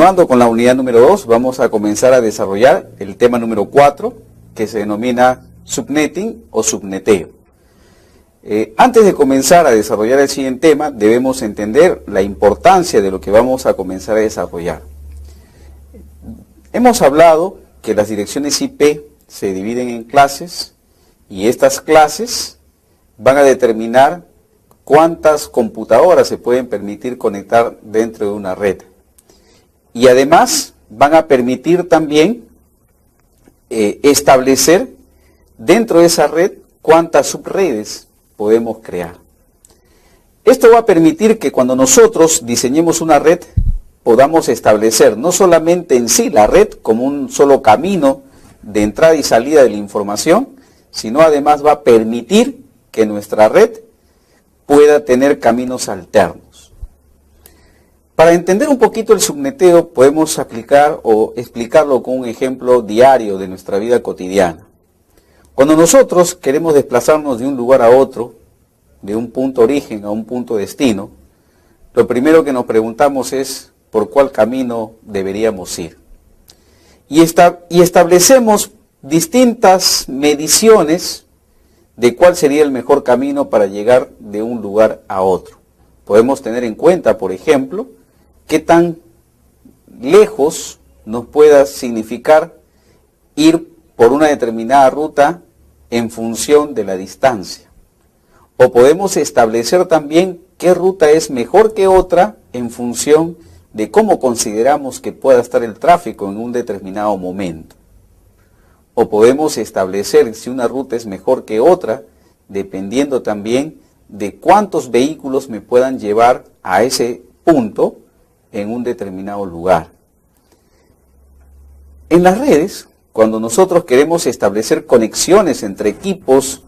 Continuando con la unidad número 2, vamos a comenzar a desarrollar el tema número 4, que se denomina subnetting o subneteo. Antes de comenzar a desarrollar el siguiente tema, debemos entender la importancia de lo que vamos a comenzar a desarrollar. Hemos hablado que las direcciones IP se dividen en clases y estas clases van a determinar cuántas computadoras se pueden permitir conectar dentro de una red. Y además van a permitir también establecer dentro de esa red cuántas subredes podemos crear. Esto va a permitir que cuando nosotros diseñemos una red podamos establecer no solamente en sí la red como un solo camino de entrada y salida de la información, sino además va a permitir que nuestra red pueda tener caminos alternos. Para entender un poquito el subneteo podemos aplicar o explicarlo con un ejemplo diario de nuestra vida cotidiana. Cuando nosotros queremos desplazarnos de un lugar a otro, de un punto origen a un punto destino, lo primero que nos preguntamos es por cuál camino deberíamos ir. Y establecemos distintas mediciones de cuál sería el mejor camino para llegar de un lugar a otro. Podemos tener en cuenta, por ejemplo, qué tan lejos nos pueda significar ir por una determinada ruta en función de la distancia. O podemos establecer también qué ruta es mejor que otra en función de cómo consideramos que pueda estar el tráfico en un determinado momento. O podemos establecer si una ruta es mejor que otra dependiendo también de cuántos vehículos me puedan llevar a ese punto en un determinado lugar. En las redes, cuando nosotros queremos establecer conexiones entre equipos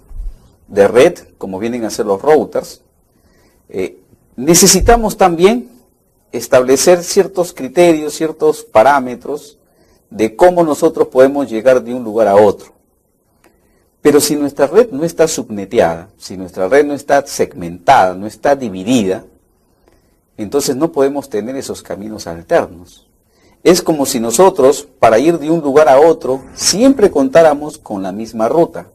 de red, como vienen a ser los routers, necesitamos también establecer ciertos criterios, ciertos parámetros de cómo nosotros podemos llegar de un lugar a otro. Pero si nuestra red no está subneteada, si nuestra red no está segmentada, no está dividida, entonces no podemos tener esos caminos alternos. Es como si nosotros, para ir de un lugar a otro, siempre contáramos con la misma ruta.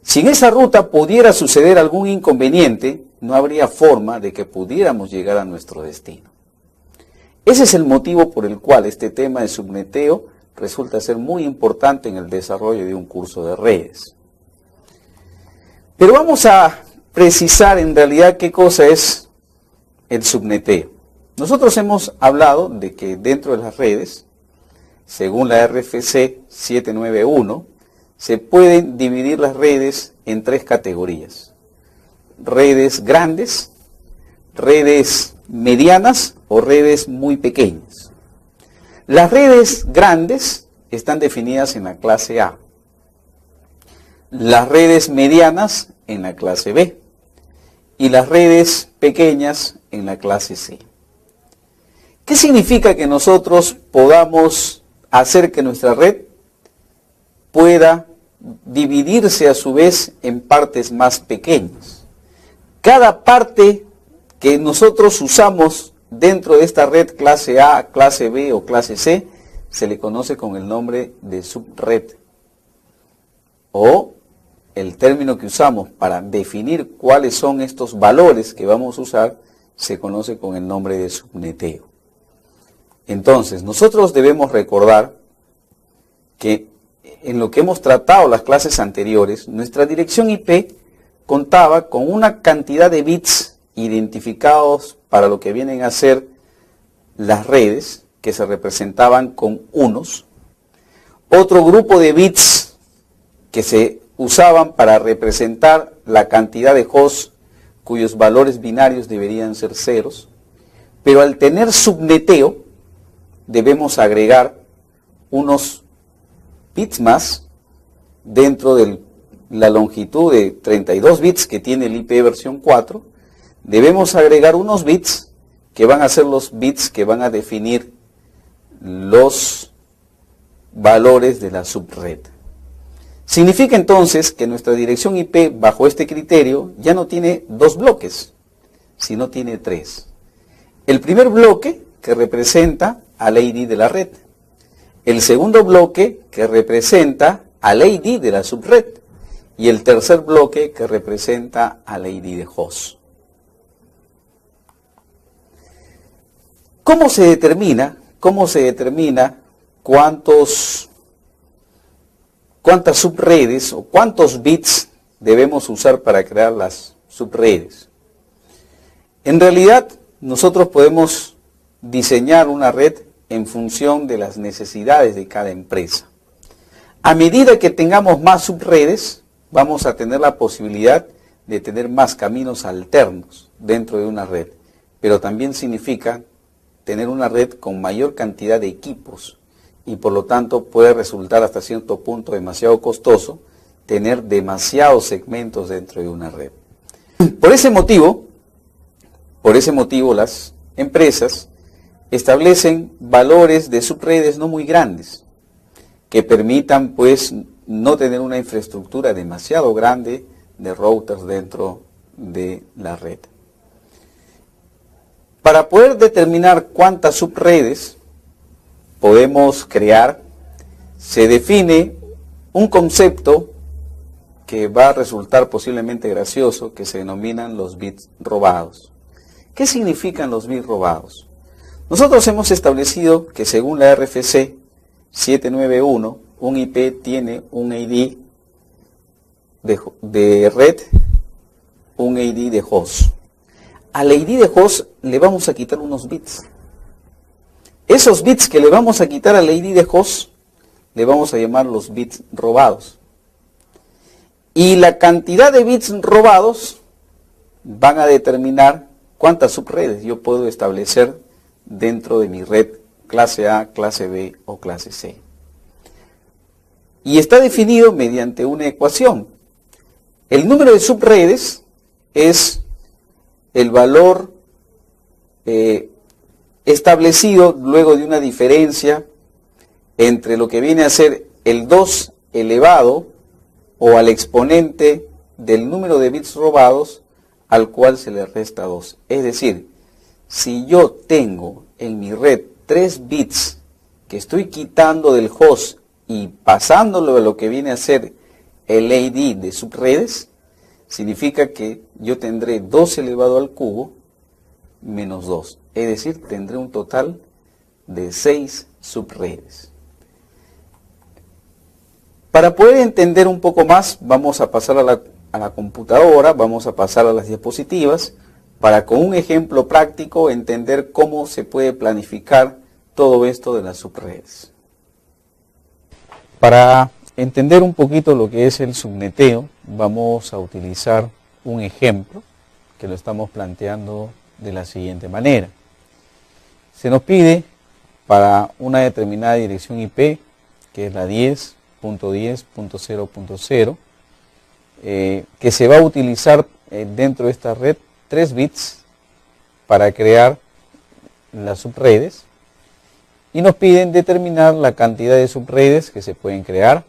Si en esa ruta pudiera suceder algún inconveniente, no habría forma de que pudiéramos llegar a nuestro destino. Ese es el motivo por el cual este tema de subneteo resulta ser muy importante en el desarrollo de un curso de redes. Pero vamos a precisar en realidad qué cosa es el subneteo. Nosotros hemos hablado de que dentro de las redes, según la RFC 791, se pueden dividir las redes en tres categorías. Redes grandes, redes medianas o redes muy pequeñas. Las redes grandes están definidas en la clase A. Las redes medianas en la clase B. Y las redes pequeñas en la clase C. ¿Qué significa que nosotros podamos hacer que nuestra red pueda dividirse a su vez en partes más pequeñas? Cada parte que nosotros usamos dentro de esta red clase A, clase B o clase C se le conoce con el nombre de subred. O el término que usamos para definir cuáles son estos valores que vamos a usar se conoce con el nombre de subneteo. Entonces, nosotros debemos recordar que en lo que hemos tratado las clases anteriores, nuestra dirección IP contaba con una cantidad de bits identificados para lo que vienen a ser las redes, que se representaban con unos, otro grupo de bits que se usaban para representar la cantidad de hosts cuyos valores binarios deberían ser ceros, pero al tener subneteo debemos agregar unos bits más dentro de la longitud de 32 bits que tiene el IP versión 4, debemos agregar unos bits que van a ser los bits que van a definir los valores de la subred. Significa entonces que nuestra dirección IP bajo este criterio ya no tiene dos bloques, sino tiene tres. El primer bloque, que representa al ID de la red. El segundo bloque que representa al ID de la subred. Y el tercer bloque que representa al ID de host. ¿Cómo se determina cuántas subredes o cuántos bits debemos usar para crear las subredes? En realidad, nosotros podemos diseñar una red en función de las necesidades de cada empresa. A medida que tengamos más subredes, vamos a tener la posibilidad de tener más caminos alternos dentro de una red, pero también significa tener una red con mayor cantidad de equipos y por lo tanto puede resultar hasta cierto punto demasiado costoso tener demasiados segmentos dentro de una red. Por ese motivo las empresas establecen valores de subredes no muy grandes que permitan pues no tener una infraestructura demasiado grande de routers dentro de la red. Para poder determinar cuántas subredes podemos crear, se define un concepto que va a resultar posiblemente gracioso, que se denominan los bits robados. ¿Qué significan los bits robados? Nosotros hemos establecido que según la RFC 791, un IP tiene un ID de red, un ID de host. Al ID de host le vamos a quitar unos bits. Esos bits que le vamos a quitar al ID de host, le vamos a llamar los bits robados. Y la cantidad de bits robados van a determinar cuántas subredes yo puedo establecer dentro de mi red clase A, clase B o clase C. Y está definido mediante una ecuación. El número de subredes es el valor establecido luego de una diferencia entre lo que viene a ser el 2 elevado o al exponente del número de bits robados al cual se le resta 2. Es decir, si yo tengo en mi red 3 bits que estoy quitando del host y pasándolo a lo que viene a ser el ID de subredes, significa que yo tendré 2 elevado al cubo menos 2. Es decir, tendré un total de 6 subredes. Para poder entender un poco más, vamos a pasar a la computadora, vamos a pasar a las diapositivas, para con un ejemplo práctico entender cómo se puede planificar todo esto de las subredes. Para entender un poquito lo que es el subneteo, vamos a utilizar un ejemplo que lo estamos planteando de la siguiente manera. Se nos pide para una determinada dirección IP, que es la 10.10.0.0, que se va a utilizar dentro de esta red 3 bits para crear las subredes, y nos piden determinar la cantidad de subredes que se pueden crear,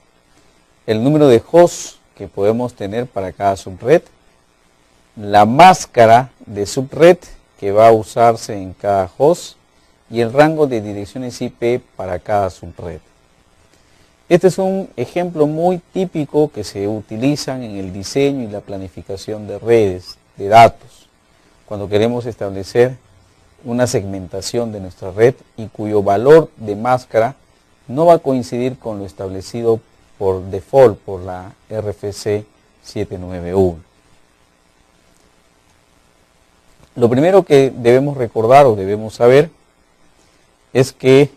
el número de hosts que podemos tener para cada subred, la máscara de subred que va a usarse en cada host y el rango de direcciones IP para cada subred. Este es un ejemplo muy típico que se utilizan en el diseño y la planificación de redes, de datos, cuando queremos establecer una segmentación de nuestra red y cuyo valor de máscara no va a coincidir con lo establecido por default por la RFC 791. Lo primero que debemos recordar o debemos saber es que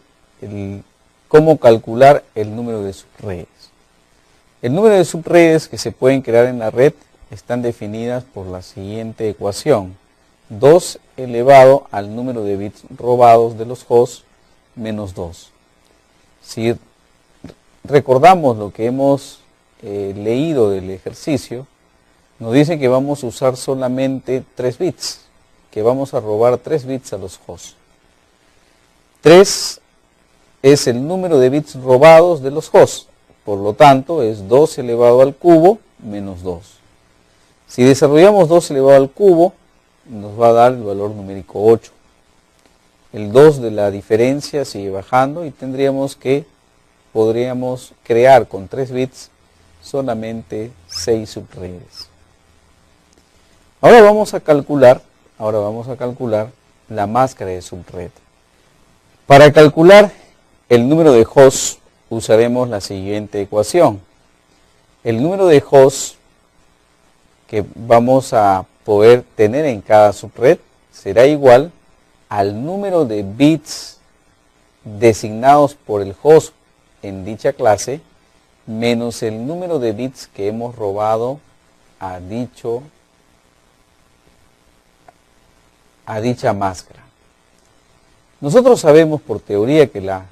cómo calcular el número de subredes. El número de subredes que se pueden crear en la red están definidas por la siguiente ecuación: 2 elevado al número de bits robados de los hosts menos 2. Si recordamos lo que hemos leído del ejercicio, nos dice que vamos a usar solamente 3 bits, que vamos a robar 3 bits a los hosts. 3 es el número de bits robados de los hosts, por lo tanto es 2 elevado al cubo menos 2. Si desarrollamos 2 elevado al cubo, nos va a dar el valor numérico 8. el 2 de la diferencia sigue bajando y podríamos crear con 3 bits solamente 6 subredes. Ahora vamos a calcular la máscara de subred. Para calcular el número de hosts usaremos la siguiente ecuación. El número de hosts que vamos a poder tener en cada subred será igual al número de bits designados por el host en dicha clase menos el número de bits que hemos robado a dicha máscara. Nosotros sabemos por teoría que la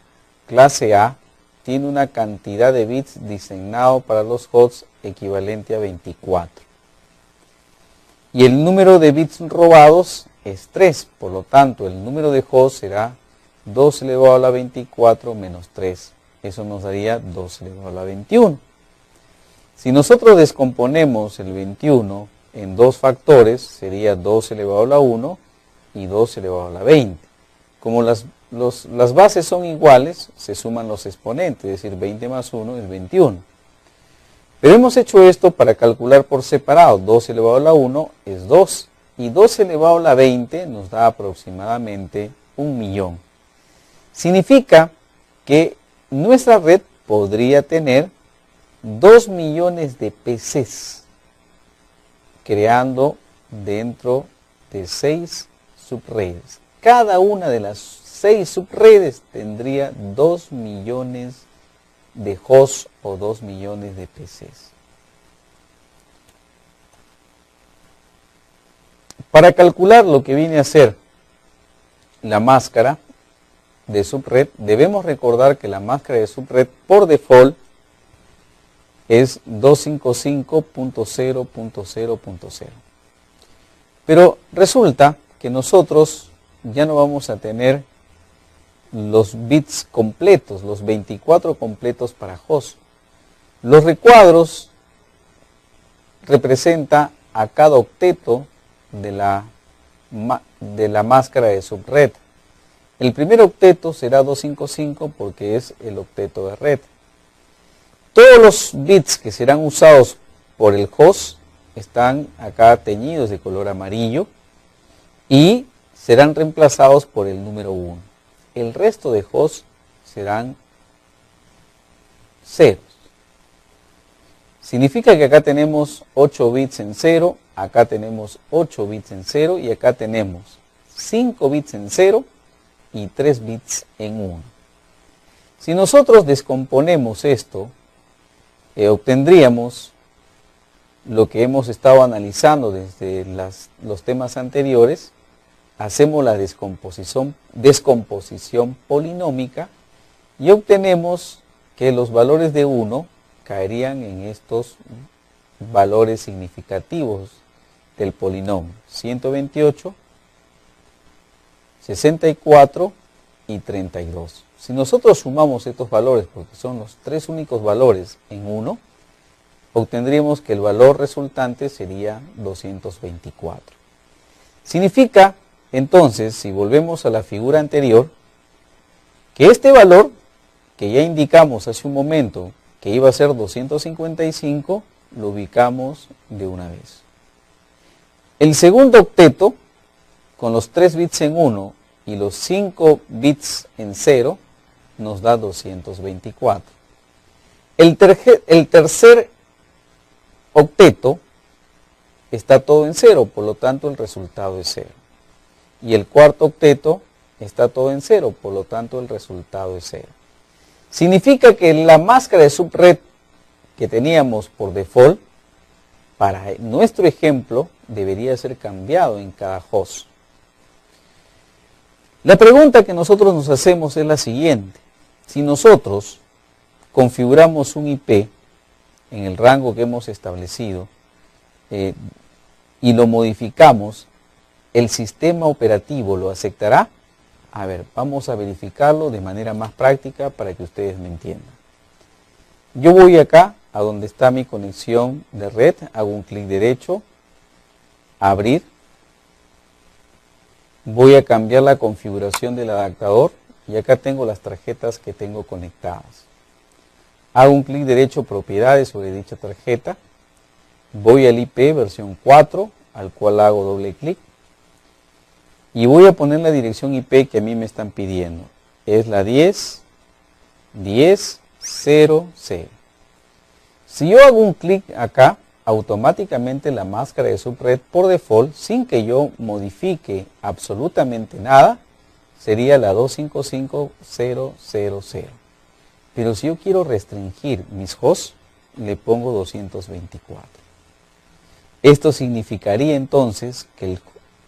clase A tiene una cantidad de bits designado para los hosts equivalente a 24. Y el número de bits robados es 3, por lo tanto el número de hosts será 2 elevado a la 24 menos 3. Eso nos daría 2 elevado a la 21. Si nosotros descomponemos el 21 en dos factores, sería 2 elevado a la 1 y 2 elevado a la 20. Como las bases son iguales, se suman los exponentes, es decir, 20 más 1 es 21. Pero hemos hecho esto para calcular por separado. 2 elevado a la 1 es 2 y 2 elevado a la 20 nos da aproximadamente 1.000.000. Significa que nuestra red podría tener 2 millones de PCs creando dentro de 6 subredes. Cada una de las 6 subredes tendría 2 millones de hosts o 2 millones de PCs. Para calcular lo que viene a ser la máscara de subred, debemos recordar que la máscara de subred por default es 255.0.0.0. Pero resulta que nosotros ya no vamos a tener los bits completos, los 24 completos para host. Los recuadros representan a cada octeto de la máscara de subred. El primer octeto será 255 porque es el octeto de red. Todos los bits que serán usados por el host están acá teñidos de color amarillo y serán reemplazados por el número 1. El resto de hosts serán ceros. Significa que acá tenemos 8 bits en 0, acá tenemos 8 bits en 0 y acá tenemos 5 bits en 0 y 3 bits en 1. Si nosotros descomponemos esto, obtendríamos lo que hemos estado analizando desde los temas anteriores. Hacemos la descomposición polinómica y obtenemos que los valores de 1 caerían en estos valores significativos del polinomio: 128, 64 y 32. Si nosotros sumamos estos valores, porque son los 3 únicos valores en 1, obtendríamos que el valor resultante sería 224. Significa, entonces, si volvemos a la figura anterior, que este valor, que ya indicamos hace un momento que iba a ser 255, lo ubicamos de una vez. El segundo octeto, con los 3 bits en 1 y los 5 bits en 0, nos da 224. El tercer octeto está todo en 0, por lo tanto el resultado es 0. Y el cuarto octeto está todo en 0, por lo tanto el resultado es 0. Significa que la máscara de subred que teníamos por default, para nuestro ejemplo, debería ser cambiado en cada host. La pregunta que nosotros nos hacemos es la siguiente: si nosotros configuramos un IP en el rango que hemos establecido y lo modificamos, ¿el sistema operativo lo aceptará? A ver, vamos a verificarlo de manera más práctica para que ustedes me entiendan. Yo voy acá a donde está mi conexión de red, hago un clic derecho, abrir, Voy a cambiar la configuración del adaptador y acá tengo las tarjetas que tengo conectadas. Hago un clic derecho propiedades sobre dicha tarjeta. Voy al IP versión 4, al cual hago doble clic. Y voy a poner la dirección IP que a mí me están pidiendo. Es la 10.10.0.0. Si yo hago un clic acá, automáticamente la máscara de subred por default, sin que yo modifique absolutamente nada, sería la 255.0.0.0. Pero si yo quiero restringir mis hosts, le pongo 224. Esto significaría entonces que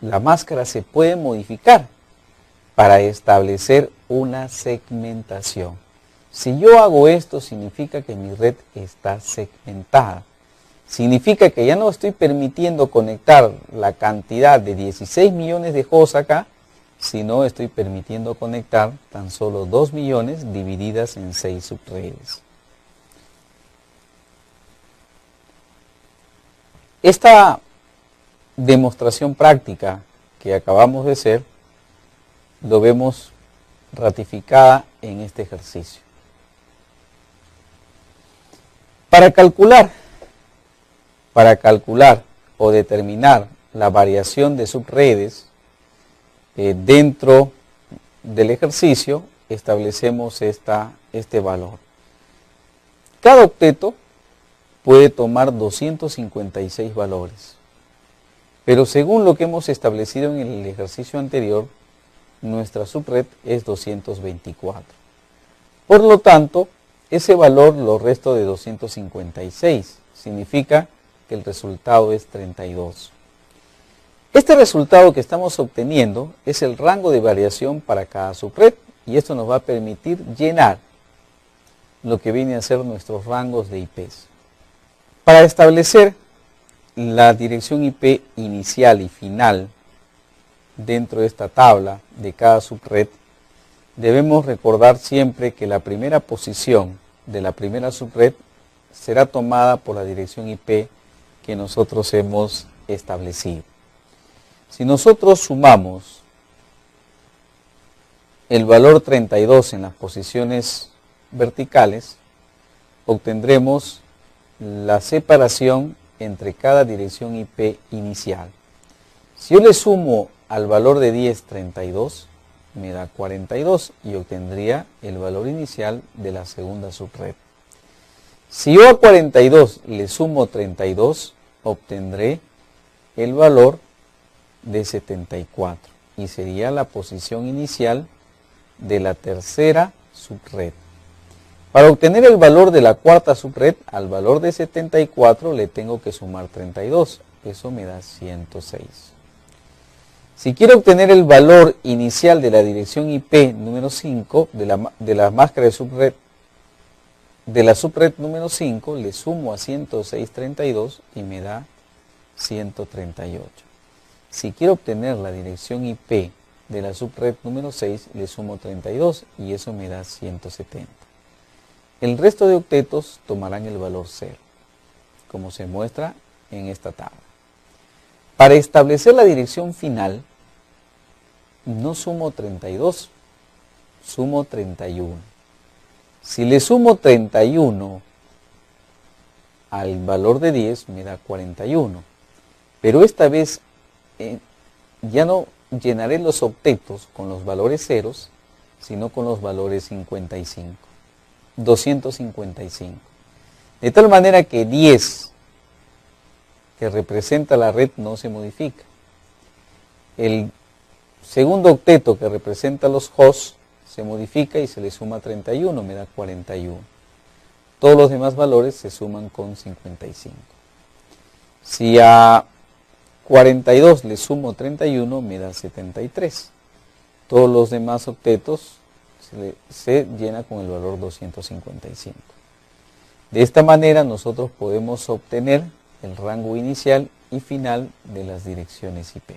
la máscara se puede modificar para establecer una segmentación. Si yo hago esto, significa que mi red está segmentada. Significa que ya no estoy permitiendo conectar la cantidad de 16 millones de hosts acá, sino estoy permitiendo conectar tan solo 2 millones divididas en 6 subredes. Esta demostración práctica que acabamos de hacer, lo vemos ratificada en este ejercicio. Para calcular o determinar la variación de subredes dentro del ejercicio, establecemos este valor. Cada octeto puede tomar 256 valores, pero según lo que hemos establecido en el ejercicio anterior, nuestra subred es 224. Por lo tanto, ese valor lo resto de 256, significa que el resultado es 32. Este resultado que estamos obteniendo es el rango de variación para cada subred y esto nos va a permitir llenar lo que viene a ser nuestros rangos de IPs. Para establecer la dirección IP inicial y final dentro de esta tabla de cada subred, debemos recordar siempre que la primera posición de la primera subred será tomada por la dirección IP que nosotros hemos establecido. Si nosotros sumamos el valor 32 en las posiciones verticales, obtendremos la separación entre cada dirección IP inicial. Si yo le sumo al valor de 10 32, me da 42 y obtendría el valor inicial de la segunda subred. Si yo a 42 le sumo 32, obtendré el valor de 74 y sería la posición inicial de la tercera subred. Para obtener el valor de la cuarta subred, al valor de 74 le tengo que sumar 32, eso me da 106. Si quiero obtener el valor inicial de la dirección IP número 5 de la máscara de subred, de la subred número 5, le sumo a 106.32 y me da 138. Si quiero obtener la dirección IP de la subred número 6, le sumo 32 y eso me da 170. El resto de octetos tomarán el valor 0, como se muestra en esta tabla. Para establecer la dirección final, no sumo 32, sumo 31. Si le sumo 31 al valor de 10, me da 41. Pero esta vez ya no llenaré los octetos con los valores ceros, sino con los valores 55. 255. De tal manera que 10, que representa la red, no se modifica. El segundo octeto, que representa los hosts, se modifica y se le suma 31, me da 41. Todos los demás valores se suman con 55. Si a 42 le sumo 31, me da 73. Todos los demás octetos se llena con el valor 255. De esta manera nosotros podemos obtener el rango inicial y final de las direcciones IP.